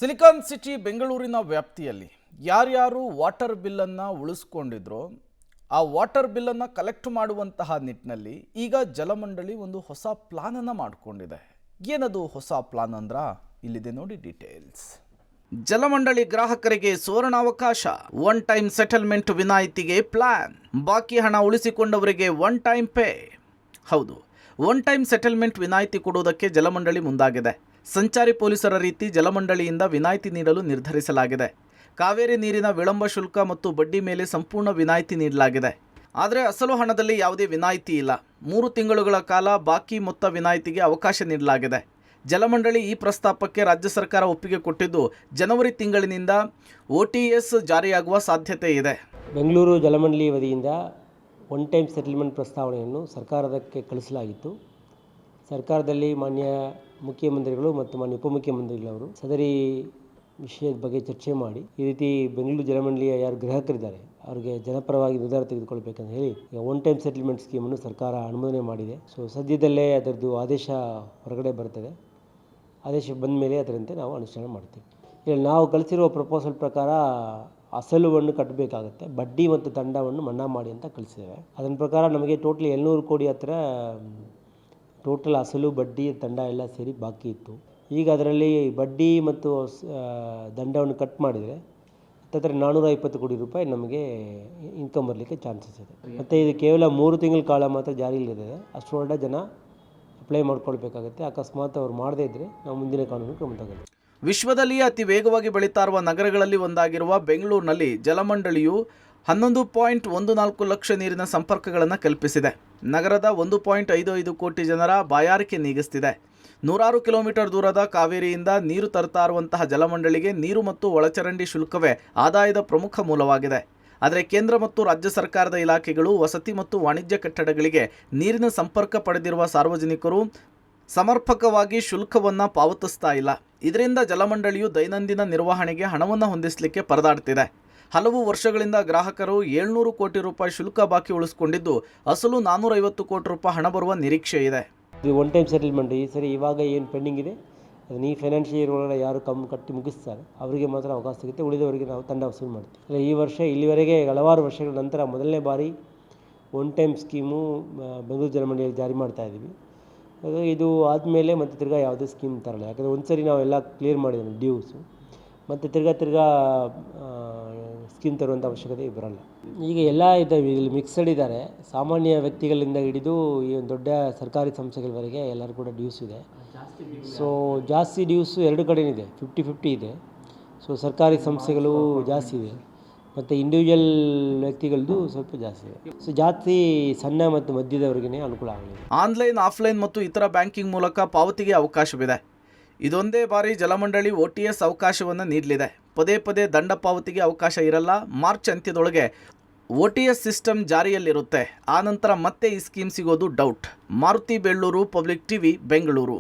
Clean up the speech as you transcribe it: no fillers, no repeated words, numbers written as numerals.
Silicon city ಬೆಂಗಳೂರಿನ ವ್ಯಾಪ್ತಿಯಲ್ಲಿ ಯಾರ್ಯಾರು ವಾಟರ್ ಬಿಲ್ಲನ್ನು ಉಳಿಸ್ಕೊಂಡಿದ್ರೋ ಆ ವಾಟರ್ ಬಿಲ್ಲನ್ನು ಕಲೆಕ್ಟ್ ಮಾಡುವಂತಹ ನಿಟ್ಟಿನಲ್ಲಿ ಈಗ ಜಲಮಂಡಳಿ ಒಂದು ಹೊಸ ಪ್ಲಾನನ್ನು ಮಾಡಿಕೊಂಡಿದೆ. ಏನದು ಹೊಸ ಪ್ಲಾನ್ ಅಂದ್ರ ಇಲ್ಲಿದೆ ನೋಡಿ ಡೀಟೇಲ್ಸ್. ಜಲಮಂಡಳಿ ಗ್ರಾಹಕರಿಗೆ ಸುವರ್ಣಾವಕಾಶ. ಒನ್ ಟೈಮ್ ಸೆಟಲ್ಮೆಂಟ್ ವಿನಾಯಿತಿಗೆ ಪ್ಲಾನ್. ಬಾಕಿ ಹಣ ಉಳಿಸಿಕೊಂಡವರಿಗೆ ಒನ್ ಟೈಮ್ ಪೇ. ಹೌದು, ಒನ್ ಟೈಮ್ ಸೆಟಲ್ಮೆಂಟ್ ವಿನಾಯಿತಿ ಕೊಡುವುದಕ್ಕೆ ಜಲಮಂಡಳಿ ಮುಂದಾಗಿದೆ. ಸಂಚಾರಿ ಪೊಲೀಸರ ರೀತಿ ಜಲಮಂಡಳಿಯಿಂದ ವಿನಾಯಿತಿ ನೀಡಲು ನಿರ್ಧರಿಸಲಾಗಿದೆ. ಕಾವೇರಿ ನೀರಿನ ವಿಳಂಬ ಶುಲ್ಕ ಮತ್ತು ಬಡ್ಡಿ ಮೇಲೆ ಸಂಪೂರ್ಣ ವಿನಾಯಿತಿ ನೀಡಲಾಗಿದೆ. ಆದರೆ ಅಸಲು ಹಣದಲ್ಲಿ ಯಾವುದೇ ವಿನಾಯಿತಿ ಇಲ್ಲ. 3 ತಿಂಗಳುಗಳ ಕಾಲ ಬಾಕಿ ಮೊತ್ತ ವಿನಾಯಿತಿಗೆ ಅವಕಾಶ ನೀಡಲಾಗಿದೆ. ಜಲಮಂಡಳಿ ಈ ಪ್ರಸ್ತಾಪಕ್ಕೆ ರಾಜ್ಯ ಸರ್ಕಾರ ಒಪ್ಪಿಗೆ ಕೊಟ್ಟಿದ್ದು ಜನವರಿ ತಿಂಗಳಿನಿಂದ OTS ಜಾರಿಯಾಗುವ ಸಾಧ್ಯತೆ ಇದೆ. ಬೆಂಗಳೂರು ಜಲಮಂಡಳಿ ವತಿಯಿಂದ ಒನ್ ಟೈಮ್ ಸೆಟಲ್ಮೆಂಟ್ ಪ್ರಸ್ತಾವನೆಯನ್ನು ಸರ್ಕಾರಕ್ಕೆ ಕಳಿಸಲಾಗಿತ್ತು. ಸರ್ಕಾರದಲ್ಲಿ ಮಾನ್ಯ ಮುಖ್ಯಮಂತ್ರಿಗಳು ಮತ್ತು ಮಾನ್ಯ ಉಪಮುಖ್ಯಮಂತ್ರಿಗಳವರು ಸದರಿ ವಿಷಯದ ಬಗ್ಗೆ ಚರ್ಚೆ ಮಾಡಿ ಈ ರೀತಿ ಬೆಂಗಳೂರು ಜಲಮಂಡಳಿಯ ಯಾರು ಗ್ರಾಹಕರಿದ್ದಾರೆ ಅವರಿಗೆ ಜನಪರವಾಗಿ ನಿರ್ಧಾರ ತೆಗೆದುಕೊಳ್ಬೇಕಂತ ಹೇಳಿ ಒನ್ ಟೈಮ್ ಸೆಟಲ್ಮೆಂಟ್ ಸ್ಕೀಮನ್ನು ಸರ್ಕಾರ ಅನುಮೋದನೆ ಮಾಡಿದೆ. ಸೊ ಸದ್ಯದಲ್ಲೇ ಅದರದ್ದು ಆದೇಶ ಹೊರಗಡೆ ಬರ್ತದೆ. ಆದೇಶ ಬಂದ ಮೇಲೆ ಅದರಂತೆ ನಾವು ಅನುಷ್ಠಾನ ಮಾಡ್ತೀವಿ. ಇಲ್ಲಿ ನಾವು ಕಳಿಸಿರುವ ಪ್ರಪೋಸಲ್ ಪ್ರಕಾರ ಅಸಲುವನ್ನು ಕಟ್ಟಬೇಕಾಗುತ್ತೆ, ಬಡ್ಡಿ ಮತ್ತು ದಂಡವನ್ನು ಮನ್ನಾ ಮಾಡಿ ಅಂತ ಕಳಿಸಿದ್ದೇವೆ. ಅದರ ಪ್ರಕಾರ ನಮಗೆ ಟೋಟಲಿ 700 ಕೋಟಿ ಹತ್ತಿರ ಟೋಟಲ್ ಅಸಲು ಬಡ್ಡಿ ದಂಡ ಎಲ್ಲ ಸೇರಿ ಬಾಕಿ ಇತ್ತು. ಈಗ ಅದರಲ್ಲಿ ಬಡ್ಡಿ ಮತ್ತು ದಂಡವನ್ನು ಕಟ್ ಮಾಡಿದರೆ ಹತ್ತಿರ 420 ಕೋಟಿ ರೂಪಾಯಿ ನಮಗೆ ಇನ್ಕಮ್ ಬರಲಿಕ್ಕೆ ಚಾನ್ಸಸ್ ಇದೆ. ಮತ್ತು ಇದು ಕೇವಲ 3 ತಿಂಗಳ ಕಾಲ ಮಾತ್ರ ಜಾರಿಯಲ್ಲಿದೆ. ಅಷ್ಟರೊಳಗೆ ಜನ ಅಪ್ಲೈ ಮಾಡ್ಕೊಳ್ಬೇಕಾಗುತ್ತೆ. ಅಕಸ್ಮಾತ್ ಅವ್ರು ಮಾಡದೇ ಇದ್ದರೆ ನಾವು ಮುಂದಿನ ಕಾನೂನು ಕ್ರಮ ತಗೊಳ್ತೀವಿ. ವಿಶ್ವದಲ್ಲಿಯೇ ಅತಿ ವೇಗವಾಗಿ ಬೆಳೀತಾ ಇರುವ ನಗರಗಳಲ್ಲಿ ಒಂದಾಗಿರುವ ಬೆಂಗಳೂರಿನಲ್ಲಿ ಜಲಮಂಡಳಿಯು 11.14 ಲಕ್ಷ ನೀರಿನ ಸಂಪರ್ಕಗಳನ್ನು ಕಲ್ಪಿಸಿದೆ. ನಗರದ 1.55 ಕೋಟಿ ಜನರ ಬಾಯಾರಿಕೆ ನೀಗಿಸ್ತಿದೆ. 100 ಕಿಲೋಮೀಟರ್ ದೂರದ ಕಾವೇರಿಯಿಂದ ನೀರು ತರ್ತಾ ಇರುವಂತಹ ಜಲಮಂಡಳಿಗೆ ನೀರು ಮತ್ತು ಒಳಚರಂಡಿ ಶುಲ್ಕವೇ ಆದಾಯದ ಪ್ರಮುಖ ಮೂಲವಾಗಿದೆ. ಆದರೆ ಕೇಂದ್ರ ಮತ್ತು ರಾಜ್ಯ ಸರ್ಕಾರದ ಇಲಾಖೆಗಳು ವಸತಿ ಮತ್ತು ವಾಣಿಜ್ಯ ಕಟ್ಟಡಗಳಿಗೆ ನೀರಿನ ಸಂಪರ್ಕ ಪಡೆದಿರುವ ಸಾರ್ವಜನಿಕರು ಸಮರ್ಪಕವಾಗಿ ಶುಲ್ಕವನ್ನು ಪಾವತಿಸ್ತಾ ಇಲ್ಲ. ಇದರಿಂದ ಜಲಮಂಡಳಿಯು ದೈನಂದಿನ ನಿರ್ವಹಣೆಗೆ ಹಣವನ್ನು ಹೊಂದಿಸಲಿಕ್ಕೆ ಪರದಾಡ್ತಿದೆ. ಹಲವು ವರ್ಷಗಳಿಂದ ಗ್ರಾಹಕರು 700 ಕೋಟಿ ರೂಪಾಯಿ ಶುಲ್ಕ ಬಾಕಿ ಉಳಿಸಿಕೊಂಡಿದ್ದು ಅಸಲು 450 ಕೋಟಿ ರೂಪಾಯಿ ಹಣ ಬರುವ ನಿರೀಕ್ಷೆ ಇದೆ. ಇದು ಒನ್ ಟೈಮ್ ಸೆಟಲ್ಮೆಂಟ್ ಈ ಸರಿ ಇವಾಗ ಏನು ಪೆಂಡಿಂಗ್ ಇದೆ ಅದನ್ನು ಈ ಫೈನಾನ್ಷಿಯಲ್ ಇಯರ್ ಒಳಗಡೆ ಯಾರು ಕಟ್ಟಿ ಮುಗಿಸ್ತಾರೆ ಅವರಿಗೆ ಮಾತ್ರ ಅವಕಾಶ ಸಿಗುತ್ತೆ. ಉಳಿದವರಿಗೆ ನಾವು ದಂಡ ವಸೂಲು ಮಾಡ್ತೀವಿ. ಈ ವರ್ಷ ಇಲ್ಲಿವರೆಗೆ ಹಲವಾರು ವರ್ಷಗಳ ನಂತರ ಮೊದಲನೇ ಬಾರಿ ಒನ್ ಟೈಮ್ ಸ್ಕೀಮು ಬೆಂಗಳೂರು ಜಲಮಂಡಳಿಯಲ್ಲಿ ಜಾರಿ ಮಾಡ್ತಾ ಇದ್ದೀವಿ. ಇದು ಆದಮೇಲೆ ಮತ್ತೆ ತಿರ್ಗಾ ಯಾವುದೇ ಸ್ಕೀಮ್ ತರಲ್ಲ. ಯಾಕಂದರೆ ಒಂದು ಸರಿ ನಾವೆಲ್ಲ ಕ್ಲಿಯರ್ ಮಾಡಿದ್ದೀವಿ ಡ್ಯೂಸು, ಮತ್ತು ತಿರ್ಗಾ ಸ್ಕೀಮ್ ತರುವಂಥ ಅವಶ್ಯಕತೆ ಬರಲ್ಲ. ಈಗ ಎಲ್ಲ ಇದ್ದಾವೆ, ಇಲ್ಲಿ ಮಿಕ್ಸಡ್ ಇದ್ದಾರೆ. ಸಾಮಾನ್ಯ ವ್ಯಕ್ತಿಗಳಿಂದ ಹಿಡಿದು ಈ ಒಂದು ದೊಡ್ಡ ಸರ್ಕಾರಿ ಸಂಸ್ಥೆಗಳವರೆಗೆ ಎಲ್ಲರೂ ಕೂಡ ಡ್ಯೂಸ್ ಇದೆ. ಸೊ ಜಾಸ್ತಿ ಡ್ಯೂಸು ಎರಡು ಕಡೆಯೂ 50-50 ಇದೆ. ಸೊ ಸರ್ಕಾರಿ ಸಂಸ್ಥೆಗಳು ಜಾಸ್ತಿ ಇದೆ ಮತ್ತು ಇಂಡಿವಿಜುವಲ್ ವ್ಯಕ್ತಿಗಳದ್ದು ಸ್ವಲ್ಪ ಜಾಸ್ತಿ ಇದೆ. ಸೊ ಜಾಸ್ತಿ ಸಣ್ಣ ಮತ್ತು ಮಧ್ಯದವರೆಗೇ ಅನುಕೂಲ ಆಗಲಿದೆ. ಆನ್ಲೈನ್, ಆಫ್ಲೈನ್ ಮತ್ತು ಇತರ ಬ್ಯಾಂಕಿಂಗ್ ಮೂಲಕ ಪಾವತಿಗೆ ಅವಕಾಶವಿದೆ. ಇದೊಂದೇ ಬಾರಿ ಜಲಮಂಡಳಿ OTS ಅವಕಾಶವನ್ನು ನೀಡಲಿದೆ. ಪದೇ ದಂಡ ಪಾವತಿಗೆ ಅವಕಾಶ ಇರಲ್ಲ. ಮಾರ್ಚ್ ಅಂತ್ಯದೊಳಗೆ OTS ಸಿಸ್ಟಮ್ ಜಾರಿಯಲ್ಲಿರುತ್ತೆ. ಆನಂತರ ಮತ್ತೆ ಈ ಸ್ಕೀಮ್ ಸಿಗೋದು doubt. Maruti Belluru, public TV, Bengaluru.